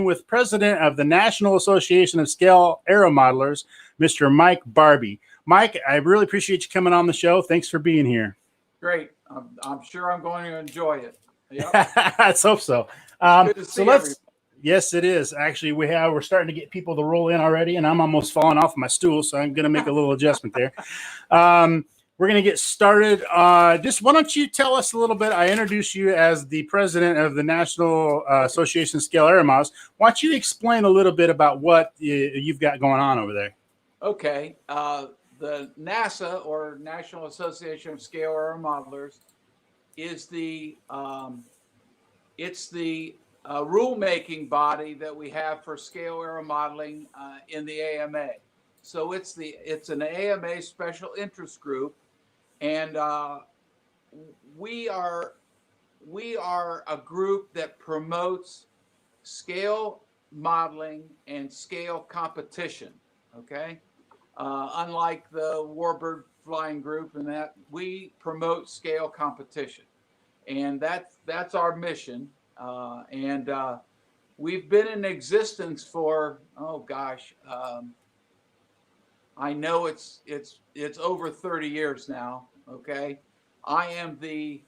with President of the National Association of Scale Aeromodelers, Mr. Mike Barbee. Mike, I really appreciate you coming on the show. Thanks for being here. Great. I'm sure I'm going to enjoy it. Yep. Let's hope so. It's good to So see everybody. yes, it is. Actually, we're starting to get people to roll in already, and I'm almost falling off my stool, so I'm going to make a little adjustment there. We're going to get started. Just why don't you tell us a little bit? I introduced you as the president of the National Association of Scale Aeromodelers. Why don't you explain a little bit about what you've got going on over there? Okay. The NASA, or National Association of Scale Aeromodelers, is it's the rule-making body that we have for scale aeromodeling in the AMA. So it's an AMA special interest group, and we are a group that promotes scale modeling and scale competition. Okay, unlike the Warbird Flying Group, and that we promote scale competition, and that's our mission. And we've been in existence for I know it's over 30 years now. Okay, I am the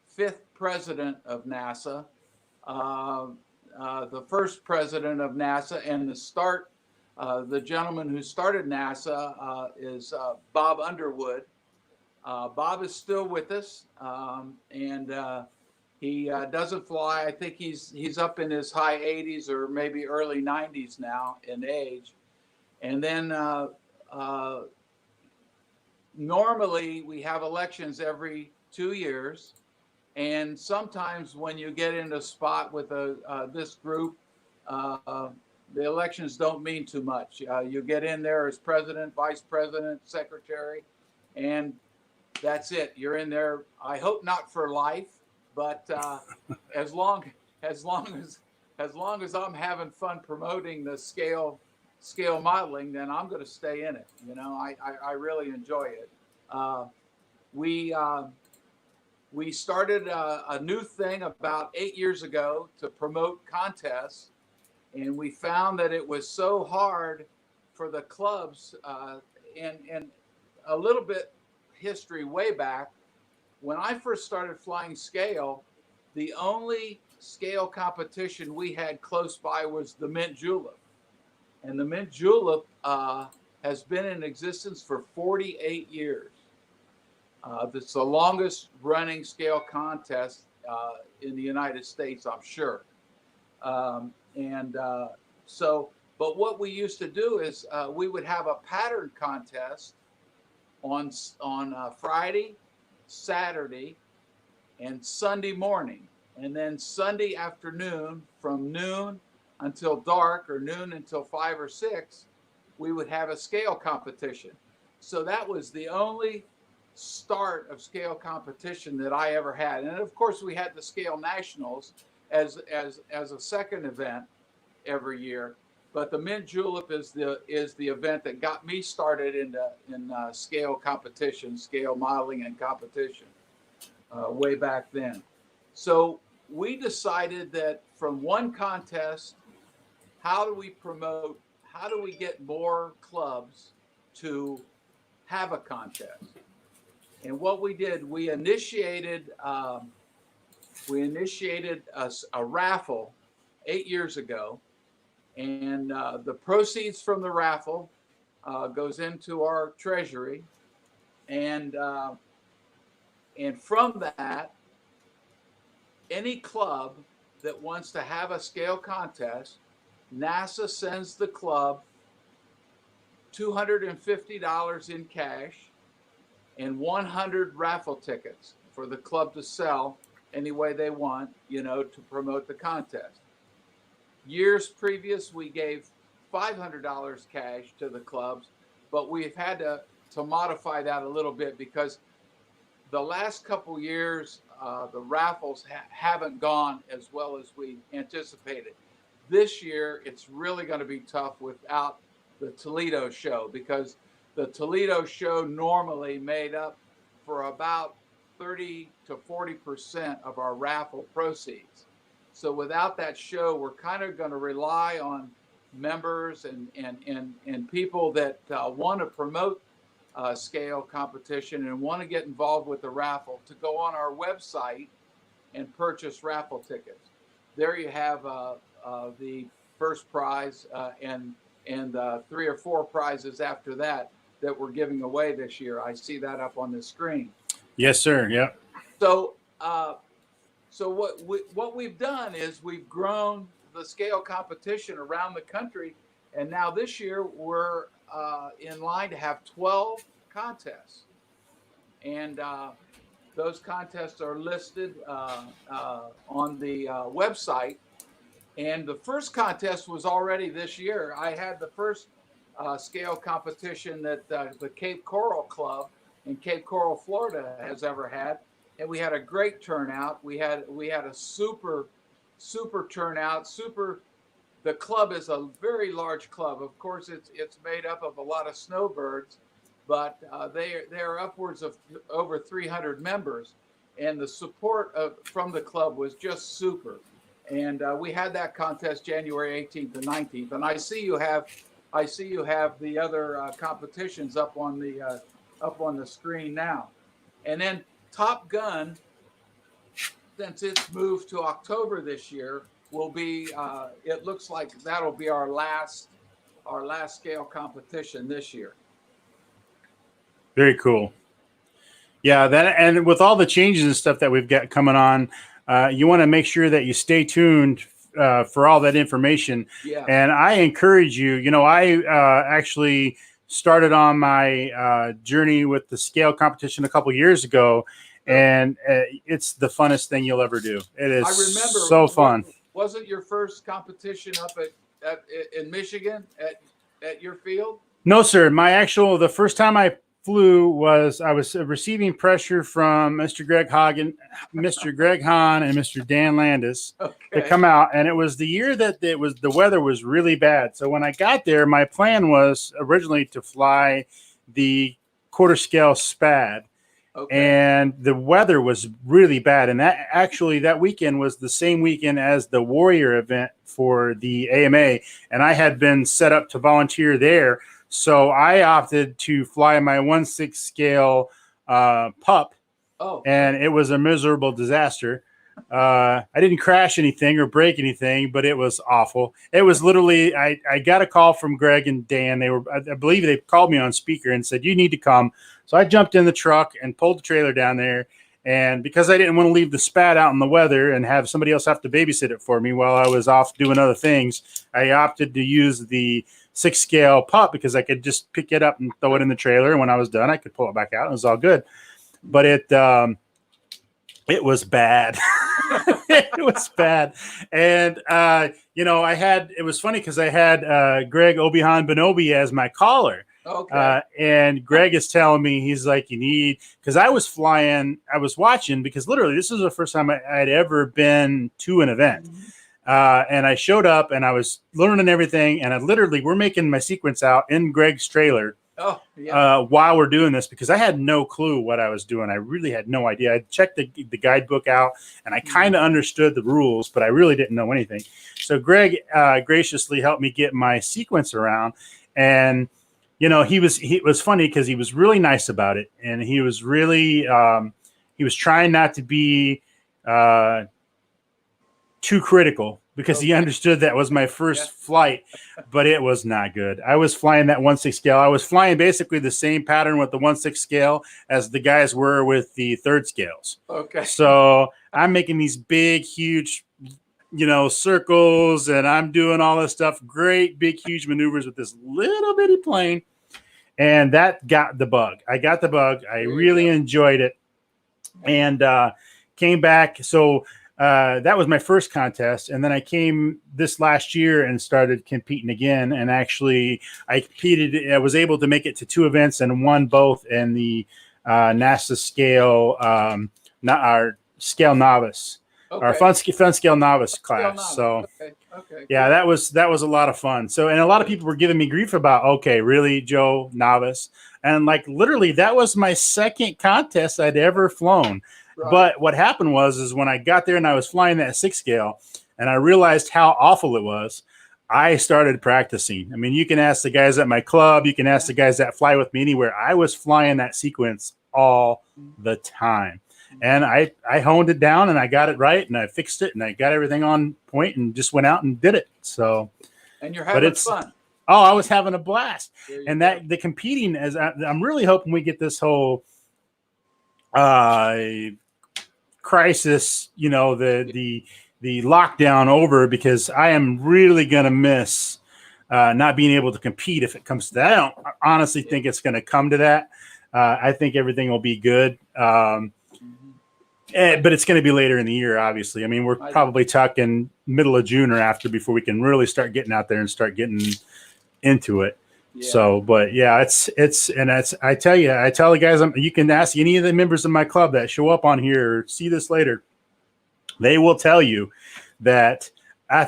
fifth president of NASA, the first president of NASA, and the gentleman who started NASA is Bob Underwood. Bob is still with us, and he doesn't fly. I think he's up in his high 80s or maybe early 90s now in age. And then normally we have elections every 2 years. And sometimes when you get in a spot with this group, the elections don't mean too much. You get in there as president, vice president, secretary, and that's it. You're in there. I hope not for life, but as long as I'm having fun promoting the scale modeling, then I'm going to stay in it. You know, I really enjoy it. We started a new thing about 8 years ago to promote contests, and we found that it was so hard for the clubs, and a little bit history way back. When I first started flying scale, the only scale competition we had close by was the Mint Julep. And the Mint Julep has been in existence for 48 years. It's the longest running scale contest in the United States, I'm sure. But what we used to do is we would have a pattern contest on Friday, Saturday, and Sunday morning. And then Sunday afternoon, from noon until dark, or noon until 5 or 6, we would have a scale competition. So that was the only start of scale competition that I ever had. And of course, we had the Scale Nationals as a second event every year. But the Mint Julep is the event that got me started in scale competition, scale modeling and competition way back then. So we decided that from one contest, how do we get more clubs to have a contest? And what we did, we initiated a raffle 8 years ago. And the proceeds from the raffle goes into our treasury, and from that, any club that wants to have a scale contest, NASA sends the club $250 in cash and 100 raffle tickets for the club to sell any way they want, to promote the contest. Years previous, we gave $500 cash to the clubs, but we've had to modify that a little bit because the last couple years, the raffles haven't gone as well as we anticipated. This year, it's really going to be tough without the Toledo show, because the Toledo show normally made up for about 30 to 40% of our raffle proceeds. So without that show, we're kind of going to rely on members and people that want to promote scale competition and want to get involved with the raffle to go on our website and purchase raffle tickets. There you have the first prize and 3 or 4 prizes after that we're giving away this year. I see that up on the screen. Yes, sir. Yep. So what we've done is we've grown the scale competition around the country, and now this year we're in line to have 12 contests, and those contests are listed on the website. And the first contest was already this year. I had the first scale competition that the Cape Coral Club in Cape Coral, Florida has ever had. And we had a great turnout. We had a super turnout. The club is a very large club. Of course, it's made up of a lot of snowbirds, but they're upwards of over 300 members. And the support from the club was just super. And we had that contest January 18th and 19th. And I see you have the other competitions up on the screen now. And then Top Gun, since it's moved to October this year, will be. It looks like that'll be our last scale competition this year. Very cool. Yeah, that, and with all the changes and stuff that we've got coming on, you want to make sure that you stay tuned for all that information. Yeah. And I encourage you. You know, I actually started on my journey with the scale competition a couple years ago, and it's the funnest thing you'll ever do. It is. I remember so fun. Wasn't your first competition up in Michigan at your field? No, sir. The first time I flew I was receiving pressure from Mr. Greg Hahn, and Mr. Dan Landis to come out, and it was the year that the weather was really bad. So when I got there, my plan was originally to fly the quarter scale SPAD. Okay. And the weather was really bad. And that weekend was the same weekend as the Warrior event for the AMA. And I had been set up to volunteer there. So I opted to fly my 1/6 scale pup. Oh. And it was a miserable disaster. I didn't crash anything or break anything, but it was awful. It was literally, I got a call from Greg and Dan. I believe they called me on speaker and said, "You need to come." So I jumped in the truck and pulled the trailer down there. And because I didn't want to leave the SPAD out in the weather and have somebody else have to babysit it for me while I was off doing other things, I opted to use the 6 scale pup because I could just pick it up and throw it in the trailer. And when I was done, I could pull it back out. It was all good. But it was bad. It was bad. And, it was funny because I had Greg Obihan Benobi as my caller. Okay. And Greg is telling me, he's like, because I was watching, because literally this was the first time I'd ever been to an event. And I showed up and I was learning everything. And we're making my sequence out in Greg's trailer. Oh, yeah. While we're doing this, because I had no clue what I was doing. I really had no idea. I checked the guidebook out and I kind of understood the rules, but I really didn't know anything. So Greg graciously helped me get my sequence around. And, it was funny because he was really nice about it. And he was really, he was trying not to be too critical, because he understood that was my first flight, but it was not good. I was flying that 1/6 scale. I was flying basically the same pattern with the 1/6 scale as the guys were with the 3rd scales. Okay. So I'm making these big, huge, circles, and I'm doing all this stuff, great, big, huge maneuvers with this little bitty plane. And that got the bug. I got the bug. I really enjoyed it, and came back. So that was my first contest. And then I came this last year and started competing again. And actually I competed, I was able to make it to 2 events and won both in the NASA scale, our scale novice, our fun scale novice class. So yeah, that was a lot of fun. So, and a lot of people were giving me grief about, okay, really, Joe, novice? And like, literally that was my second contest I'd ever flown. Right. But what happened was when I got there and I was flying that 6 scale, and I realized how awful it was, I started practicing. I mean, you can ask the guys at my club, you can ask the guys that fly with me anywhere. I was flying that sequence all the time. And I honed it down and I got it right and I fixed it and I got everything on point and just went out and did it. So, and you're having fun. Oh, I was having a blast. And go. that the competing, as I'm really hoping we get this whole crisis, you know, the lockdown over, because I am really going to miss not being able to compete if it comes to that. I don't honestly think it's going to come to that. I think everything will be good. But it's going to be later in the year, obviously. I mean, we're probably talking middle of June or after before we can really start getting out there and start getting into it. Yeah. So, but yeah, I tell the guys, you can ask any of the members of my club that show up on here or see this later. They will tell you that's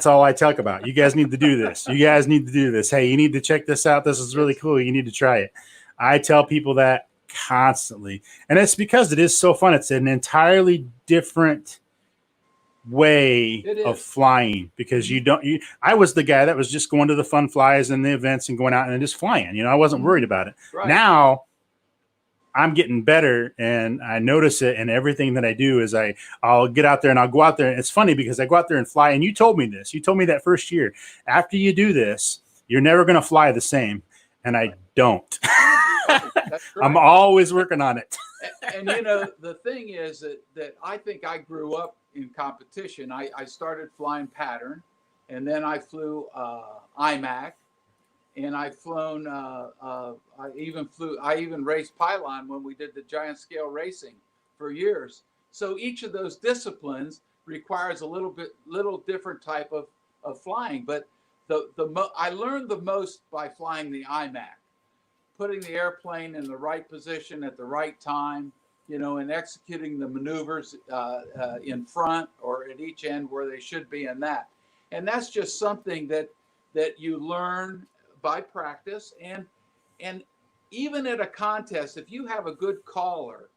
all I talk about. You guys need to do this. You guys need to do this. Hey, you need to check this out. This is really cool. You need to try it. I tell people that constantly. And it's because it is so fun. It's an entirely different way of flying, because I was the guy that was just going to the fun flies and the events and going out and just flying. You know, I wasn't worried about it. Right. Now I'm getting better and I notice it, and everything that I do is I'll get out there and I'll go out there. And it's funny because I go out there and fly, and you told me this. You told me that first year, after you do this, you're never going to fly the same. And I don't. That's right. I'm always working on it. And you know, the thing is that I think I grew up in competition. I started flying pattern, and then I flew IMAC. And I've flown. I even raced pylon when we did the giant scale racing for years. So each of those disciplines requires a little different type of flying. But I learned the most by flying the IMAC, putting the airplane in the right position at the right time, you know, and executing the maneuvers in front or at each end where they should be in that. And that's just something that you learn by practice, and even at a contest, if you have a good caller,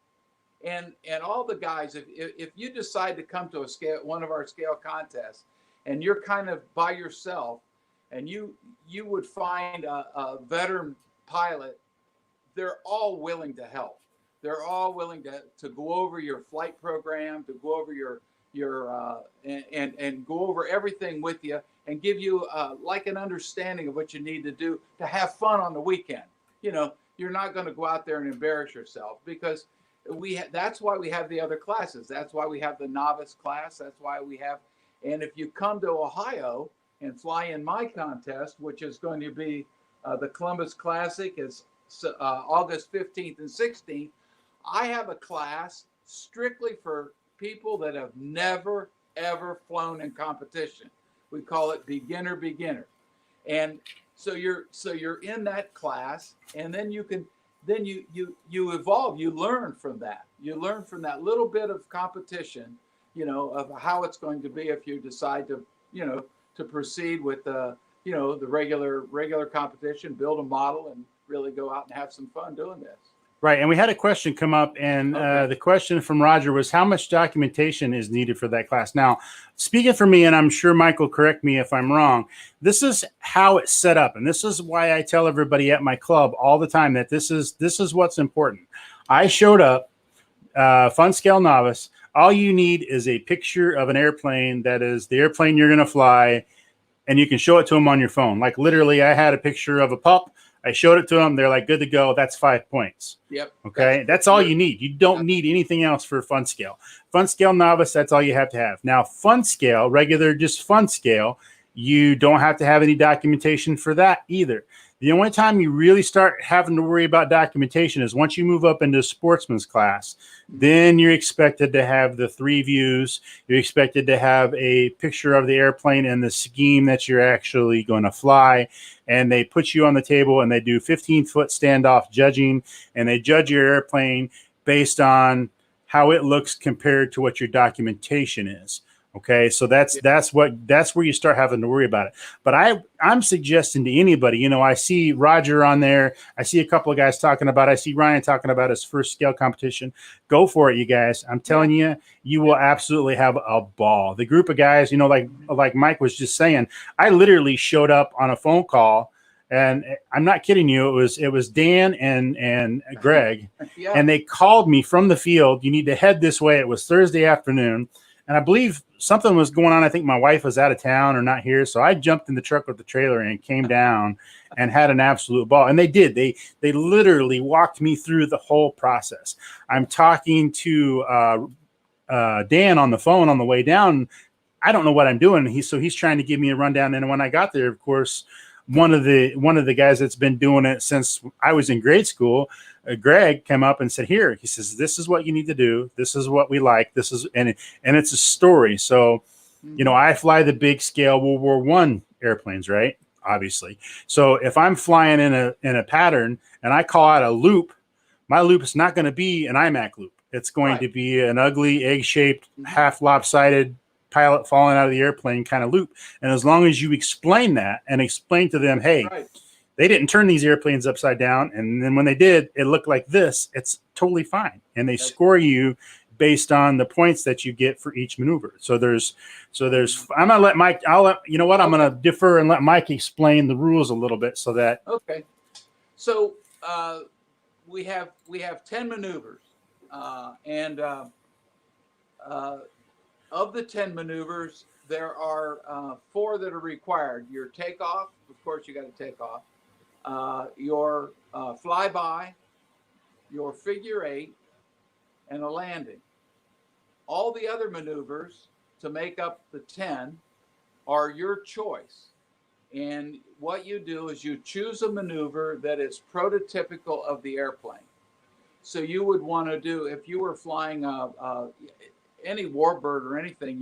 and all the guys, if you decide to come to one of our scale contests, and you're kind of by yourself, and you would find a veteran pilot, they're all willing to help. They're all willing to go over your flight program, to go over your and go over everything with you, and give you like an understanding of what you need to do to have fun on the weekend. You know, you're not going to go out there and embarrass yourself, because that's why we have the other classes. That's why we have the novice class. That's why we have, and if you come to Ohio and fly in my contest, which is going to be the Columbus Classic, is August 15th and 16th, I have a class strictly for people that have never, ever flown in competition. We call it beginner. And so you're in that class, and then you evolve, you learn from that. You learn from that little bit of competition, you know, of how it's going to be if you decide to, you know, to proceed with the regular competition, build a model, and really go out and have some fun doing this. Right. And we had a question come up, and the question from Roger was, how much documentation is needed for that class? Now, speaking for me, and I'm sure Mike will correct me if I'm wrong, this is how it's set up. And this is why I tell everybody at my club all the time that this is what's important. I showed up, fun scale novice. All you need is a picture of an airplane that is the airplane you're going to fly, and you can show it to them on your phone. Like literally, I had a picture of a pup. I showed it to them. They're like, good to go. That's 5 points. Yep. Okay. That's all you need. You don't need anything else for fun scale. Fun scale novice, that's all you have to have. Now, fun scale, regular, just fun scale, you don't have to have any documentation for that either. The only time you really start having to worry about documentation is once you move up into sportsman's class. Then you're expected to have the 3 views. You're expected to have a picture of the airplane and the scheme that you're actually going to fly. And they put you on the table and they do 15-foot standoff judging, and they judge your airplane based on how it looks compared to what your documentation is. Okay, so that's where you start having to worry about it. But I'm suggesting to anybody, I see Roger on there, I see a couple of guys talking about, I see Ryan talking about his first scale competition. Go for it, you guys. I'm telling you, you will absolutely have a ball. The group of guys, like Mike was just saying, I literally showed up on a phone call, and I'm not kidding you. It was Dan and Greg, and they called me from the field. You need to head this way. It was Thursday afternoon. And I believe something was going on. I think my wife was out of town or not here. So I jumped in the truck with the trailer and came down and had an absolute ball. And they did. They literally walked me through the whole process. I'm talking to Dan on the phone on the way down. I don't know what I'm doing. He's trying to give me a rundown. And when I got there, of course, one of the guys that's been doing it since I was in grade school, Greg, came up and said, here, he says, this is what you need to do. This is what we like. This is, and it's a story. So, I fly the big scale World War I airplanes, right? Obviously. So if I'm flying in a pattern and I call out a loop, my loop is not going to be an IMAC loop. It's going to be an ugly egg-shaped, half lopsided pilot falling out of the airplane kind of loop. And as long as you explain that and explain to them, hey, they didn't turn these airplanes upside down, and then when they did, it looked like this, it's totally fine. And they score you based on the points that you get for each maneuver. So there's I'm gonna let Mike, I'm gonna defer and let Mike explain the rules a little bit so that so we have 10 maneuvers, and of the 10 maneuvers, there are 4 that are required. Your takeoff, of course, you got to take off. Your flyby, your figure 8, and a landing. All the other maneuvers to make up the 10 are your choice. And what you do is you choose a maneuver that is prototypical of the airplane. So you would want to do, if you were flying any warbird or anything,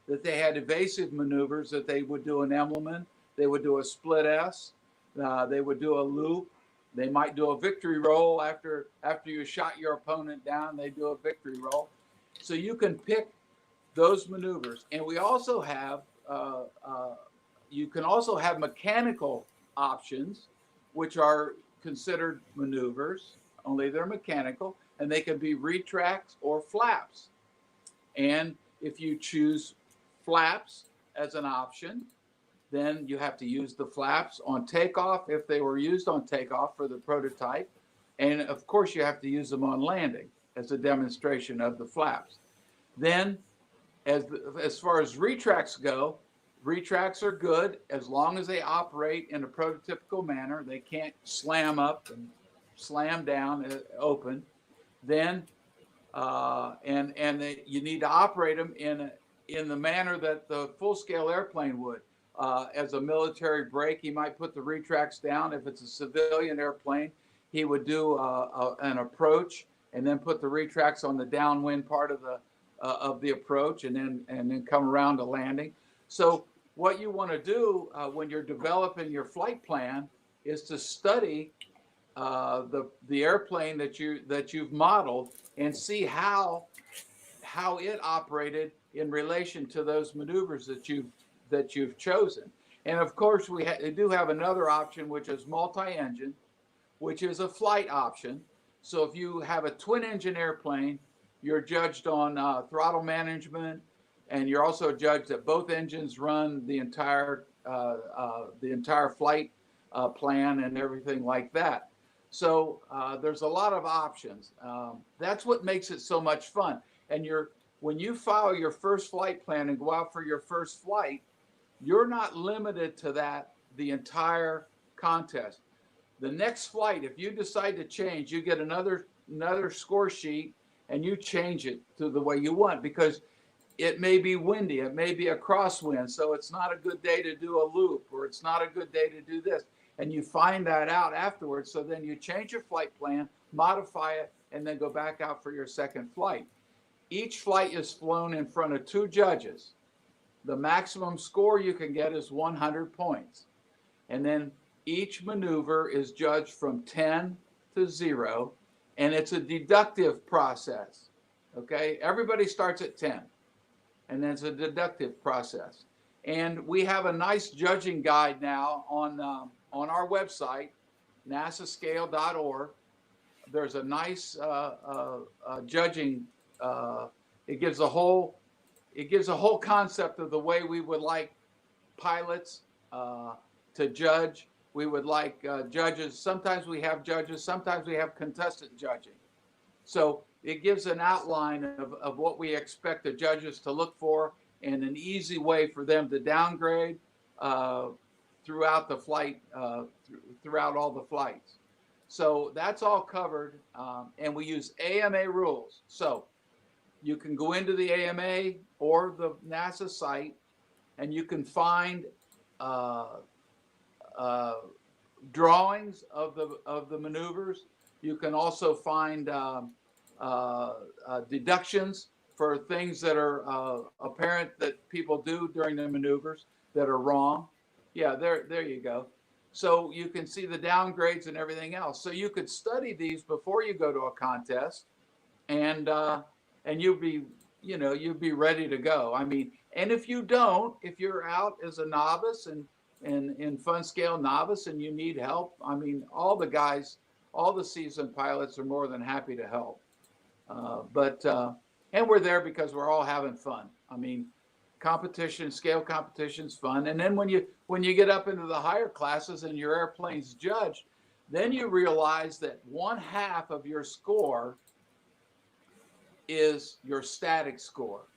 that they had evasive maneuvers, that they would do an Emmelman, they would do a split S, they would do a loop, they might do a victory roll after you shot your opponent down, they do a victory roll. So you can pick those maneuvers. And we also have, you can also have mechanical options, which are considered maneuvers, only they're mechanical, and they can be retracts or flaps. And if you choose flaps as an option, then you have to use the flaps on takeoff if they were used on takeoff for the prototype. And of course, you have to use them on landing as a demonstration of the flaps. Then, as far as retracts go, retracts are good as long as they operate in a prototypical manner. They can't slam up and slam down open. Then you need to operate them in the manner that the full-scale airplane would. As a military break, he might put the retracts down. If it's a civilian airplane, he would do an approach and then put the retracts on the downwind part of the approach, and then come around to landing. So what you want to do when you're developing your flight plan is to study the airplane that you've modeled and see how it operated in relation to those maneuvers that you've chosen. And of course, we do have another option, which is multi-engine, which is a flight option. So if you have a twin-engine airplane, you're judged on throttle management, and you're also judged that both engines run the entire flight plan and everything like that. So there's a lot of options. That's what makes it so much fun. And when you file your first flight plan and go out for your first flight, you're not limited to that the entire contest. The next flight, if you decide to change, you get another score sheet and you change it to the way you want, because it may be windy, it may be a crosswind, so it's not a good day to do a loop, or it's not a good day to do this. And you find that out afterwards, so then you change your flight plan, modify it, and then go back out for your second flight. Each flight is flown in front of 2 judges. The maximum score you can get is 100 points. And then each maneuver is judged from 10 to 0, and it's a deductive process. Okay, everybody starts at 10. and then it's a deductive process. And we have a nice judging guide now on our website, nasascale.org. There's a nice judging. It gives a whole concept of the way we would like pilots to judge. We would like judges. Sometimes we have judges. Sometimes we have contestant judging. So it gives an outline of what we expect the judges to look for and an easy way for them to downgrade throughout the flight, throughout all the flights. So that's all covered, and we use AMA rules. So you can go into the AMA or the NASA site, and you can find drawings of the maneuvers. You can also find deductions for things that are apparent that people do during the maneuvers that are wrong. Yeah, there you go. So you can see the downgrades and everything else. So you could study these before you go to a contest, and you'd be ready to go. I mean, and if you're out as a novice and in fun scale novice and you need help, I mean, all the seasoned pilots are more than happy to help. And we're there because we're all having fun. I mean, scale competition's fun. And then when you get up into the higher classes and your airplane's judged, then you realize that 1/2 of your score is your static score.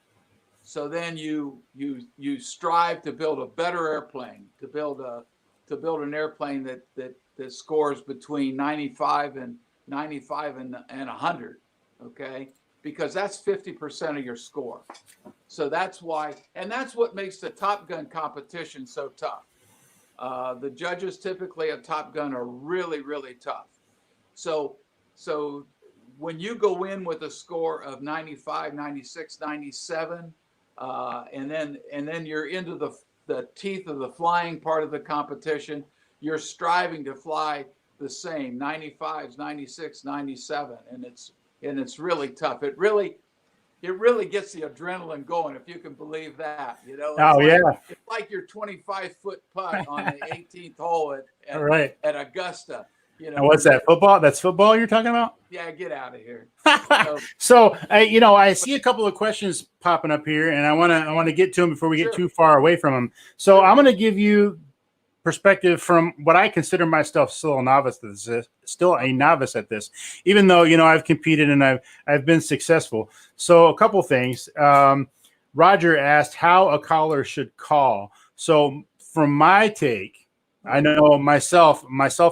So then you strive to build a better airplane, to build an airplane that scores between 95 and 100. Okay, because that's 50% of your score. So that's why, and that's what makes the Top Gun competition so tough. The judges typically at Top Gun are really, really tough. So when you go in with a score of 95, 96, 97, and then you're into the teeth of the flying part of the competition, you're striving to fly the same 95s, 96, 97, and it's really tough. It really gets the adrenaline going, if you can believe that. You know, it's like your 25-foot putt on the 18th hole at Augusta. You know, what's that, football? That's football you're talking about? Yeah, get out of here. So, I see a couple of questions popping up here, and I want to get to them before we get too far away from them. So I'm going to give you perspective from what I consider myself still a novice at this, even though, I've competed and I've been successful. So a couple things. Roger asked how a caller should call. So from my take, I know myself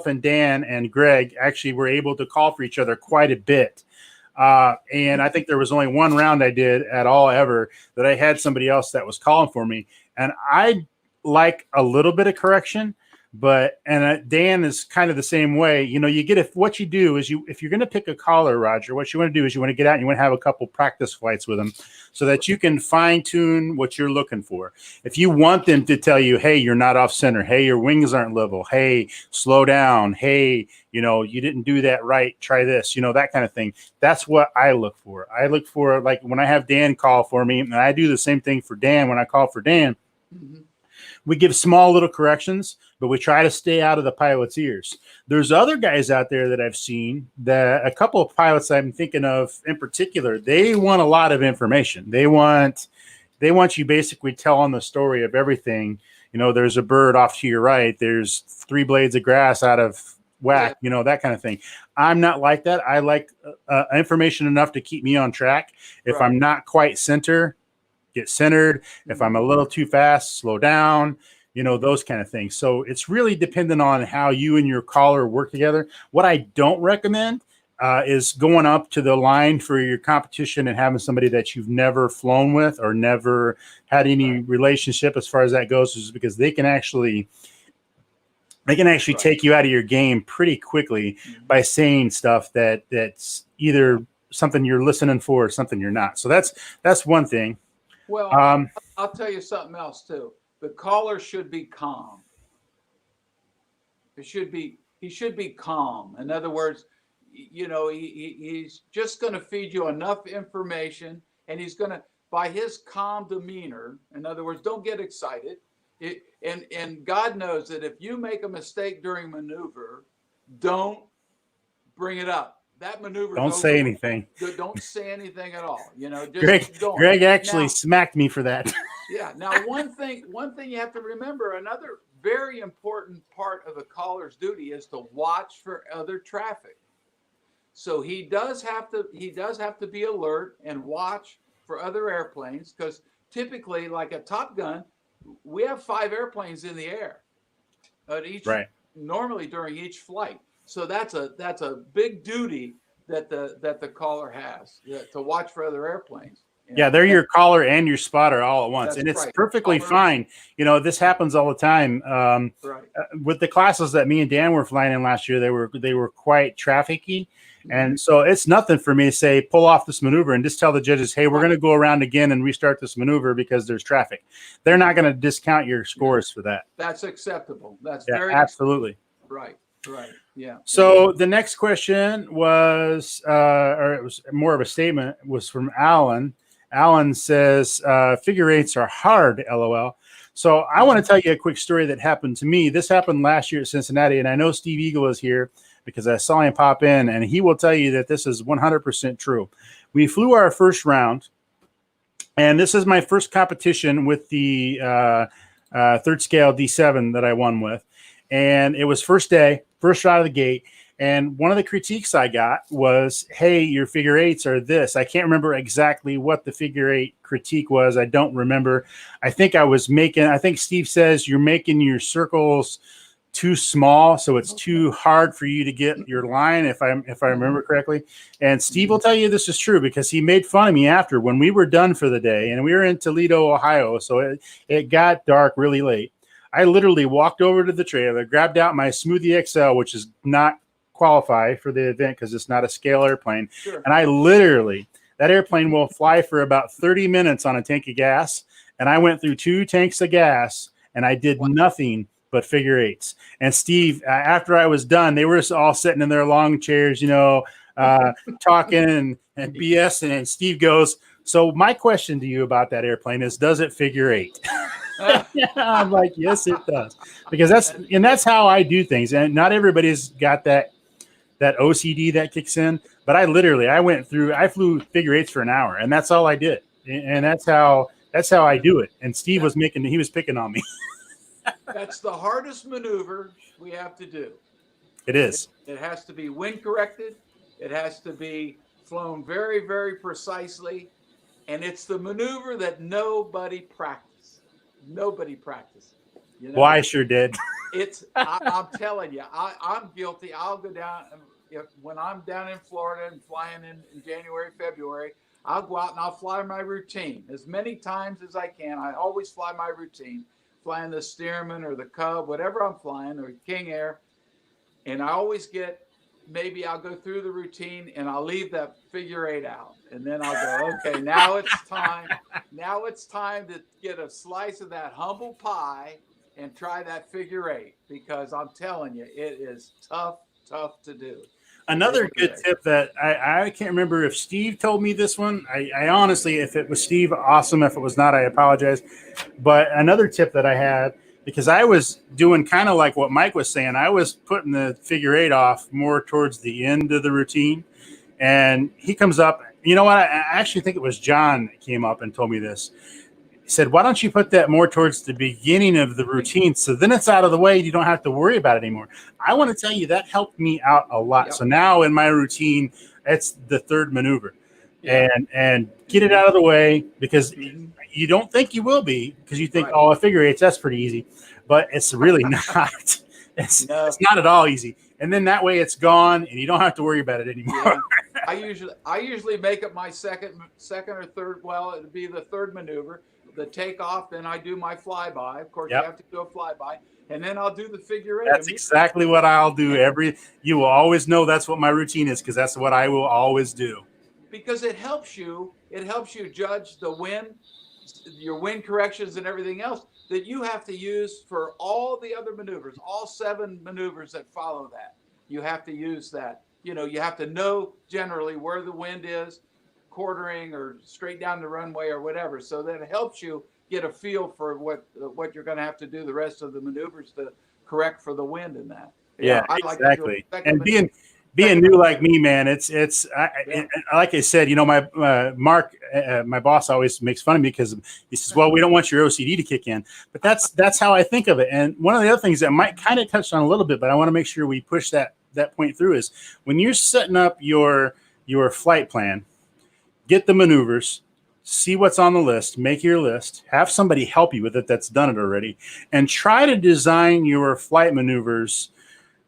and Dan and Greg actually were able to call for each other quite a bit. And I think there was only one round I did at all ever that I had somebody else that was calling for me. And I like a little bit of correction, but Dan is kind of the same way. What you do is if you're going to pick a caller, Roger, what you want to do is you want to get out and you want to have a couple practice flights with them so that you can fine tune what you're looking for. If you want them to tell you, hey, you're not off center. Hey, your wings aren't level. Hey, slow down. Hey, you didn't do that right. Try this, that kind of thing. That's what I look for. I look for, like, when I have Dan call for me, and I do the same thing for Dan when I call for Dan. Mm-hmm. We give small little corrections, but we try to stay out of the pilot's ears. There's other guys out there that I've seen, that a couple of pilots I'm thinking of in particular, they want a lot of information. They want you basically telling the story of everything. There's a bird off to your right. There's 3 blades of grass out of whack, that kind of thing. I'm not like that. I like information enough to keep me on track. If I'm not quite get centered. If I'm a little too fast, slow down, those kind of things. So it's really dependent on how you and your caller work together. What I don't recommend is going up to the line for your competition and having somebody that you've never flown with or never had any relationship as far as that goes, is because they can actually take you out of your game pretty quickly by saying stuff that's either something you're listening for or something you're not. So that's one thing. Well, I'll tell you something else too. The caller should be calm. He should be calm. In other words, he's just going to feed you enough information, and he's going to. by his calm demeanor, in other words, don't get excited. And God knows that if you make a mistake during maneuver, don't bring it up. That maneuver Don't is say over. anything. Don't say anything at all. Just Greg, keep going. Greg actually Now, smacked me for that. yeah. Now, one thing you have to remember, another very important part of the caller's duty is to watch for other traffic. So he does have to be alert and watch for other airplanes, because typically, like a Top Gun, we have 5 airplanes in the air at each, Right. normally during each flight. So that's a big duty that the caller has, to watch for other airplanes. Yeah, they're your caller and your spotter all at once. That's And it's right. perfectly Caller. fine. This happens all the time. Right. With the classes that me and Dan were flying in last year, they were quite trafficy. And so it's nothing for me to say, pull off this maneuver and just tell the judges, hey, we're going to go around again and restart this maneuver because there's traffic. They're not going to discount your scores for that. That's acceptable. That's very absolutely right. Right. Yeah. So the next question was, or it was more of a statement, was from Alan. Alan says, figure eights are hard, LOL. So I want to tell you a quick story that happened to me. This happened last year at Cincinnati, and I know Steve Eagle is here because I saw him pop in, and he will tell you that this is 100% true. We flew our first round, and this is my first competition with the third scale D7 that I won with. And it was first day, first out of the gate. And one of the critiques I got was, hey, your figure eights are this. I can't remember exactly what the figure eight critique was. I don't remember. I think Steve says you're making your circles too small, so it's too hard for you to get your line, if I remember correctly. And Steve will tell you this is true because he made fun of me after when we were done for the day, and we were in Toledo, Ohio, so it got dark really late. I literally walked over to the trailer, grabbed out my Smoothie XL, which is not qualify for the event because it's not a scale airplane. Sure. And I literally, that airplane will fly for about 30 minutes on a tank of gas. And I went through 2 tanks of gas and I did nothing but figure eights. And Steve, after I was done, they were all sitting in their long chairs, talking and BSing. And Steve goes, so my question to you about that airplane is, does it figure eight? I'm like, yes, it does. Because that's how I do things. And not everybody's got that OCD that kicks in. But I flew figure eights for an hour, and that's all I did. And that's how I do it. And Steve was picking on me. That's the hardest maneuver we have to do. It is. It has to be wind corrected. It has to be flown very, very precisely. And it's the maneuver that nobody practiced. Nobody practiced. Well, I sure did. I'm telling you, I'm guilty. I'll go down when I'm down in Florida and flying in January, February. I'll go out and I'll fly my routine as many times as I can. I always fly my routine, flying the Stearman or the Cub, whatever I'm flying, or King Air. And I always maybe I'll go through the routine and I'll leave that figure eight out. And then I'll go, okay, now it's time. Now it's time to get a slice of that humble pie and try that figure eight, because I'm telling you, it is tough to do. Another good tip that I can't remember if Steve told me this one. I honestly, if it was Steve, awesome. If it was not, I apologize. But another tip that I had, because I was doing kind of like what Mike was saying, I was putting the figure eight off more towards the end of the routine. And he comes up, you know what? I actually think it was John that came up and told me this. He said, why don't you put that more towards the beginning of the routine? So then it's out of the way. You don't have to worry about it anymore. I want to tell you that helped me out a lot. Yep. So now in my routine, it's the third maneuver. Yeah. And get it out of the way, because you don't think you will be, because you think, oh, a figure eights, that's pretty easy. But it's really not. It's not at all easy. And then that way it's gone and you don't have to worry about it anymore. Yeah. I usually make it my second or third. Well, it'd be the third maneuver. The takeoff, then I do my flyby. Of course, you have to do a flyby, and then I'll do the figure eight. That's exactly what I'll do. You will always know that's what my routine is, because that's what I will always do. Because it helps you judge the wind, your wind corrections, and everything else that you have to use for all the other maneuvers, all 7 maneuvers that follow that. You have to use that. You have to know generally where the wind is. Of quartering or straight down the runway or whatever. So that it helps you get a feel for what you're going to have to do the rest of the maneuvers to correct for the wind in that. Yeah, I'd like exactly. to do a And being new like me, man, Yeah. like I said, you know, my Mark, my boss always makes fun of me because he says, "Well, we don't want your OCD to kick in," but that's how I think of it. And one of the other things that might kind of touch on a little bit, but I want to make sure we push that point through is when you're setting up your flight plan, get the maneuvers, see what's on the list, make your list, have somebody help you with it that's done it already, and try to design your flight maneuvers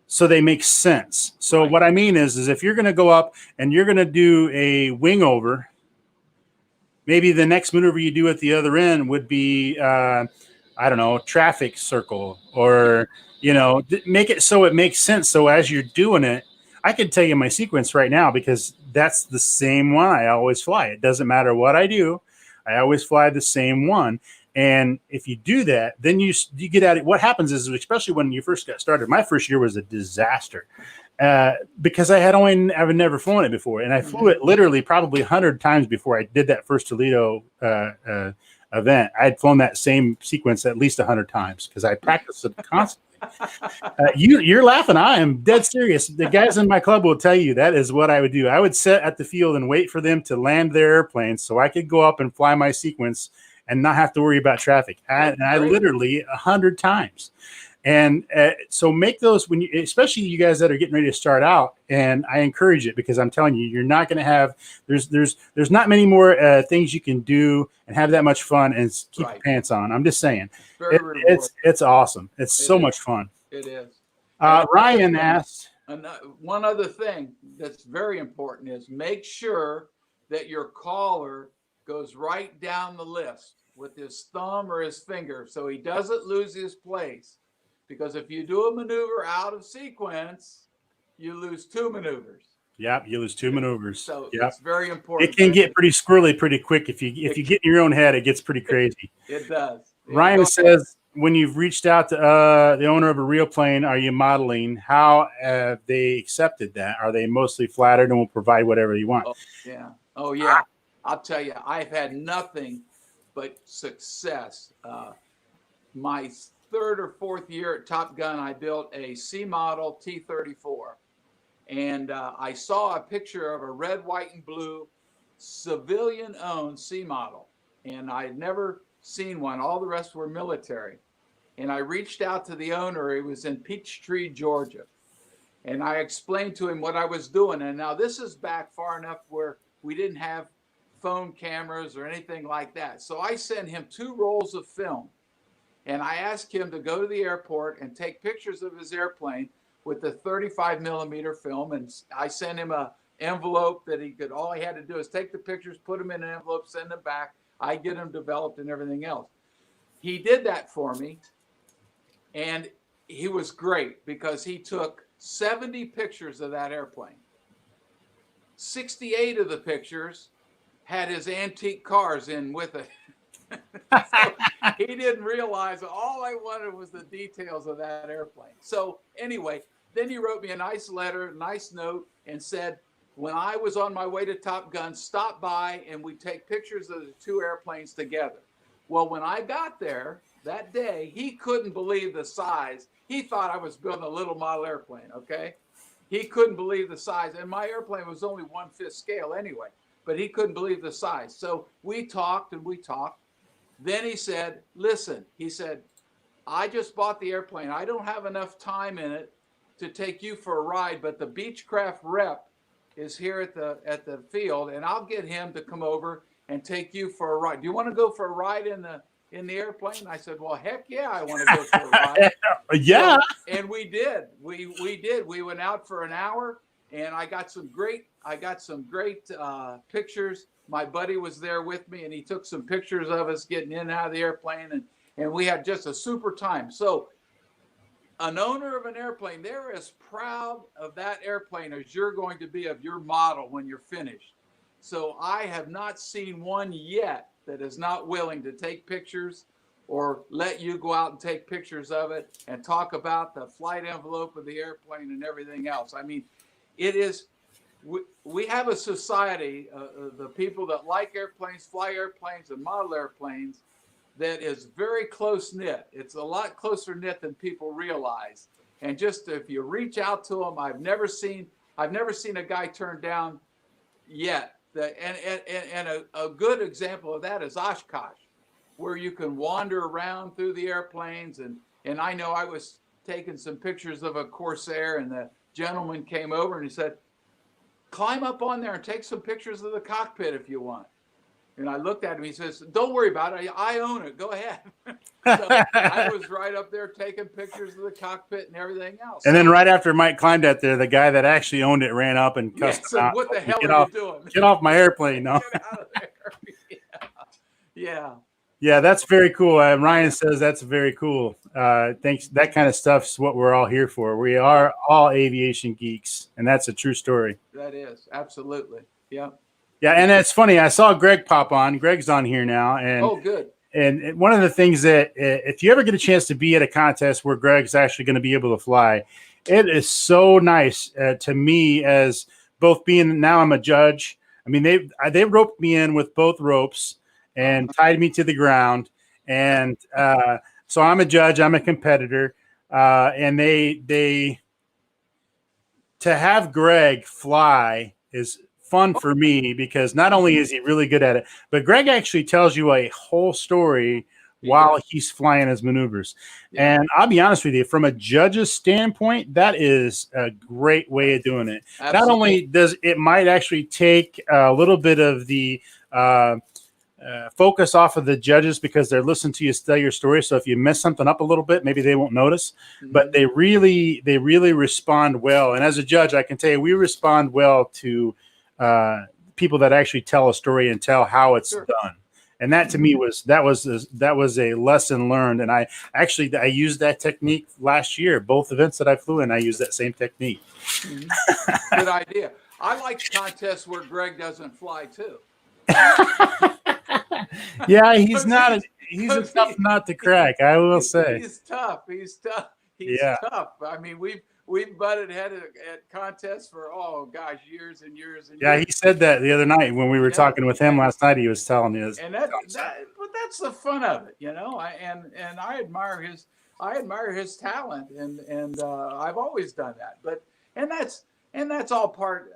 so they make sense. So Right. what I mean is if you're going to go up and you're going to do a wing over, maybe the next maneuver you do at the other end would be, I don't know, traffic circle, or, you know, make it so it makes sense. So as you're doing it, I could tell you my sequence right now because that's the same one I always fly. It doesn't matter what I do. I always fly the same one. And if you do that, then you get at it. What happens is, especially when you first got started, my first year was a disaster because I've never flown it before. And I flew it literally probably 100 times before I did that first Toledo event. I had flown that same sequence at least 100 times because I practiced it constantly. You're laughing. I am dead serious. The guys in my club will tell you that is what I would do. I would sit at the field and wait for them to land their airplanes so I could go up and fly my sequence and not have to worry about traffic. And I literally 100 times. And so make those when you, especially you guys that are getting ready to start out. And I encourage it because I'm telling you, you're not going to have, there's not many more things you can do and have that much fun and keep your pants on. I'm just saying, it's awesome. It's so much fun. It is. Ryan asked. One other thing that's very important is make sure that your caller goes right down the list with his thumb or his finger so he doesn't lose his place. Because if you do a maneuver out of sequence, you lose 2 maneuvers. Yep, you lose 2 maneuvers. So it's very important. It can get pretty squirrely pretty quick. If you get in your own head, it gets pretty crazy. It does. Ryan says, when you've reached out to the owner of a real plane, are you modeling? How have they accepted that? Are they mostly flattered and will provide whatever you want? Oh, yeah. I'll tell you, I've had nothing but success. My 3rd or 4th year at Top Gun, I built a C model T-34. And I saw a picture of a red, white, and blue civilian-owned C model. And I had never seen one. All the rest were military. And I reached out to the owner. He was in Peachtree, Georgia. And I explained to him what I was doing. And now this is back far enough where we didn't have phone cameras or anything like that. So I sent him 2 rolls of film. And I asked him to go to the airport and take pictures of his airplane with the 35 millimeter film. And I sent him an envelope that all he had to do is take the pictures, put them in an envelope, send them back. I get them developed and everything else. He did that for me. And he was great because he took 70 pictures of that airplane. 68 of the pictures had his antique cars in with it. So he didn't realize all I wanted was the details of that airplane. So anyway, then he wrote me a nice letter, nice note, and said, when I was on my way to Top Gun, stop by and we take pictures of the 2 airplanes together. Well, when I got there that day, he couldn't believe the size. He thought I was building a little model airplane, okay? He couldn't believe the size. And my airplane was only 1/5 scale anyway, but he couldn't believe the size. So we talked and we talked. Then he said, listen, he said, I just bought the airplane. I don't have enough time in it to take you for a ride, but the Beechcraft rep is here at the field, and I'll get him to come over and take you for a ride. Do you want to go for a ride in the airplane? I said, well, heck yeah, I want to go for a ride. Yeah. So, and we did. We did. We went out for an hour, and I got some great pictures. My buddy was there with me, and he took some pictures of us getting in and out of the airplane, and we had just a super time. So an owner of an airplane, they're as proud of that airplane as you're going to be of your model when you're finished. So I have not seen one yet that is not willing to take pictures or let you go out and take pictures of it and talk about the flight envelope of the airplane and everything else. I mean, it is we have a society, the people that like airplanes, fly airplanes, and model airplanes, that is very close knit. It's a lot closer knit than people realize. And just if you reach out to them, I've never seen a guy turned down yet. And a good example of that is Oshkosh, where you can wander around through the airplanes. And I know I was taking some pictures of a Corsair, and the gentleman came over and he said, climb up on there and take some pictures of the cockpit if you want. And I looked at him. He says, don't worry about it. I own it. Go ahead. So I was right up there taking pictures of the cockpit and everything else. And then right after Mike climbed out there, the guy that actually owned it ran up and cussed him out. What the hell are you doing? Get off my airplane. No. Get out of there. Yeah. Yeah, that's very cool. Ryan says that's very cool. Thanks. That kind of stuff's what we're all here for. We are all aviation geeks, and that's a true story. That is. Absolutely. Yeah. Yeah, and it's funny. I saw Greg pop on. Greg's on here now, and oh, good. And one of the things that if you ever get a chance to be at a contest where Greg's actually going to be able to fly, it is so nice to me as both being now I'm a judge. I mean, they roped me in with both ropes and tied me to the ground, and so I'm a judge. I'm a competitor, and they to have Greg fly is fun for me because not only is he really good at it, but Greg actually tells you a whole story while he's flying his maneuvers. Yeah. And I'll be honest with you, from a judge's standpoint, that is a great way of doing it. Absolutely. Not only does it might actually take a little bit of the focus off of the judges because they're listening to you tell your story. So if you mess something up a little bit, maybe they won't notice, but they really respond well. And as a judge, I can tell you, we respond well to people that actually tell a story and tell how it's done. And that to me was a lesson learned. And I used that technique last year. Both events that I flew in, I used that same technique. Good idea. I like contests where Greg doesn't fly too. Yeah, he's tough not to crack. I will say he's tough. He's tough. I mean, we've butted head at contests for years and years and years. Yeah, he said that the other night when we were talking with him last night. He was telling me this. And but that's the fun of it, you know. And I admire his talent, and I've always done that. But that's all part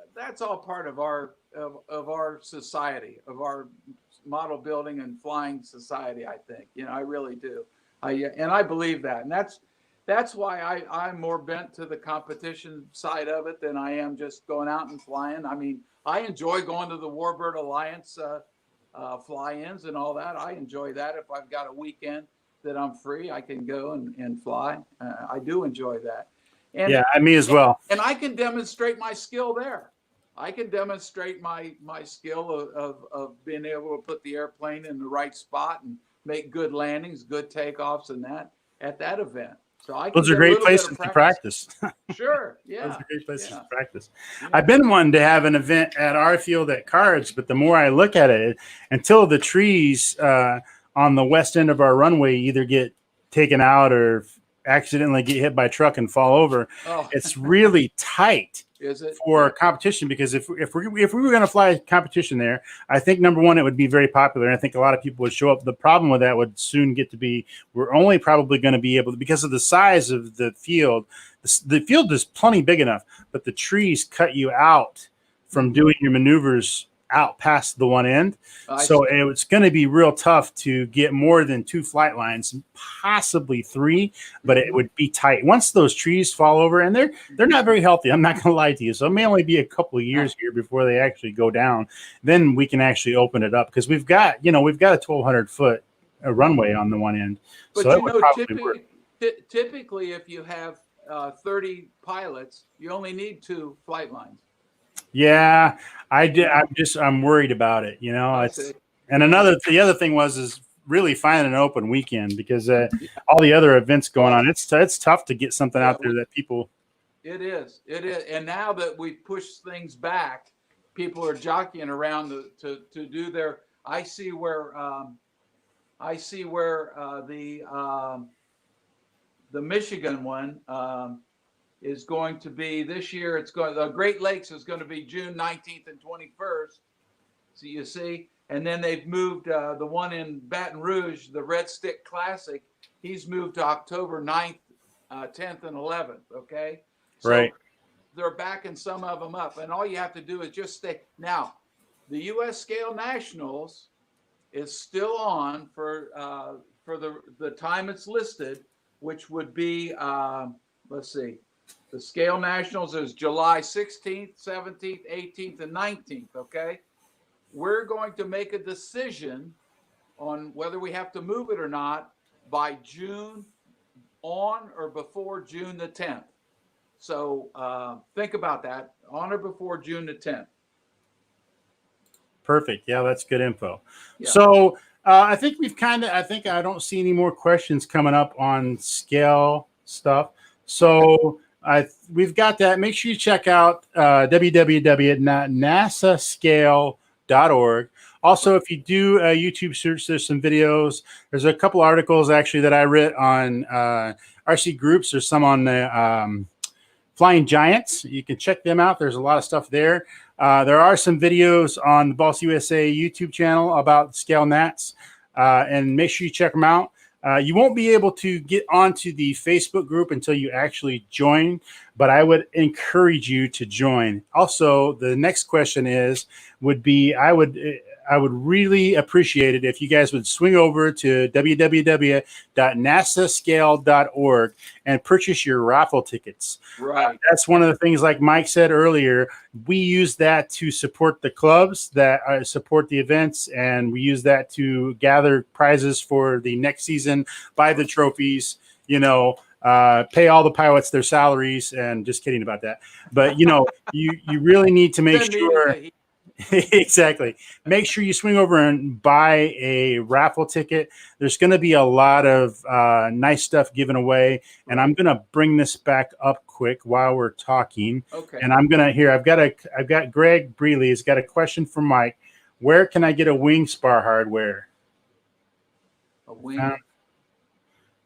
of our society, of our model building and flying society. I think, you know, I really do. I believe that, and that's why I'm more bent to the competition side of it than I am just going out and flying. I mean, I enjoy going to the Warbird Alliance fly-ins and all that. I enjoy that. If I've got a weekend that I'm free, I can go and fly. I do enjoy that. And, yeah, me as well. And I can demonstrate my skill there. I can demonstrate my skill of being able to put the airplane in the right spot and make good landings, good takeoffs, and that at that event. So those are great places to practice. Sure, yeah. Those are great places to practice. Yeah. I've been wanting to have an event at our field at Cards, but the more I look at it, until the trees on the west end of our runway either get taken out or accidentally get hit by a truck and fall over, it's really tight. Is it for competition? Because if we were going to fly a competition there, I think number one, it would be very popular. And I think a lot of people would show up. The problem with that would soon get to be, we're only probably going to be able to, because of the size of the field is plenty big enough, but the trees cut you out from doing your maneuvers out past the one end. So it's going to be real tough to get more than 2 flight lines, possibly 3, but it would be tight. Once those trees fall over, and they're not very healthy, I'm not going to lie to you. So it may only be a couple of years here before they actually go down. Then we can actually open it up because we've got a 1,200 foot runway on the one end. But so typically if you have 30 pilots, you only need 2 flight lines. Yeah, I'm worried about it. You know, the other thing is really finding an open weekend because all the other events going on, it's tough to get something out there that people. It is, and now that we push things back, people are jockeying around to do their. I see where the Michigan one. is going to be this year. It's going, the Great Lakes is going to be June 19th and 21st. So you see, and then they've moved the one in Baton Rouge, the Red Stick Classic. He's moved to October 9th, 10th, and 11th. Okay. So Right. they're backing some of them up. And all you have to do is just stay. Now, the U.S. Scale Nationals is still on for the time it's listed, which would be, let's see, the Scale Nationals is July 16th, 17th, 18th, and 19th, okay? We're going to make a decision on whether we have to move it or not by June, on or before June the 10th. So think about that, on or before June the 10th. Perfect. Yeah, that's good info. Yeah. So I think I don't see any more questions coming up on scale stuff. So we've got that. Make sure you check out www.nasascale.org. Also, if you do a YouTube search, there's some videos. There's a couple articles actually that I read on RC Groups. There's some on the Flying Giants. You can check them out. There's a lot of stuff there. There are some videos on the Boss USA YouTube channel about scale nats, and make sure you check them out. You won't be able to get onto the Facebook group until you actually join, but I would encourage you to join. Also, the next question would be I would really appreciate it if you guys would swing over to www.nasascale.org and purchase your raffle tickets. Right. That's one of the things, like Mike said earlier, we use that to support the clubs that support the events, and we use that to gather prizes for the next season, buy the trophies, pay all the pilots their salaries, and just kidding about that. But, you really need to make sure. Exactly. Make sure you swing over and buy a raffle ticket. There's going to be a lot of nice stuff given away, and I'm going to bring this back up quick while we're talking. Okay. And I'm going to I've got Greg Breeley has got a question for Mike. Where can I get a wing spar hardware? A wing.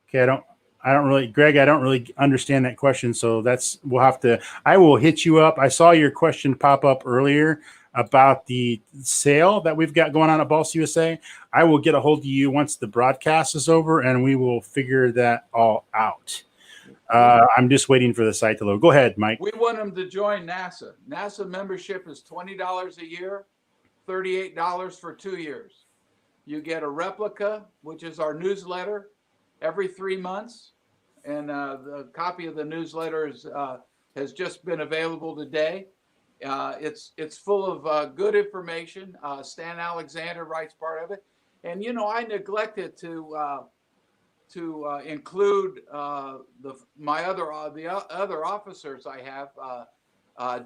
Okay, I don't really understand that question, so I will hit you up. I saw your question pop up earlier about the sale that we've got going on at Boss USA. I will get a hold of you once the broadcast is over, and we will figure that all out. I'm just waiting for the site to load. Go ahead, Mike. We want them to join NASA. NASA membership is $20 a year, $38 for 2 years. You get a replica, which is our newsletter, every 3 months. And the copy of the newsletter has just been available today. It's full of good information. Stan Alexander writes part of it, and I neglected to include the other officers I have.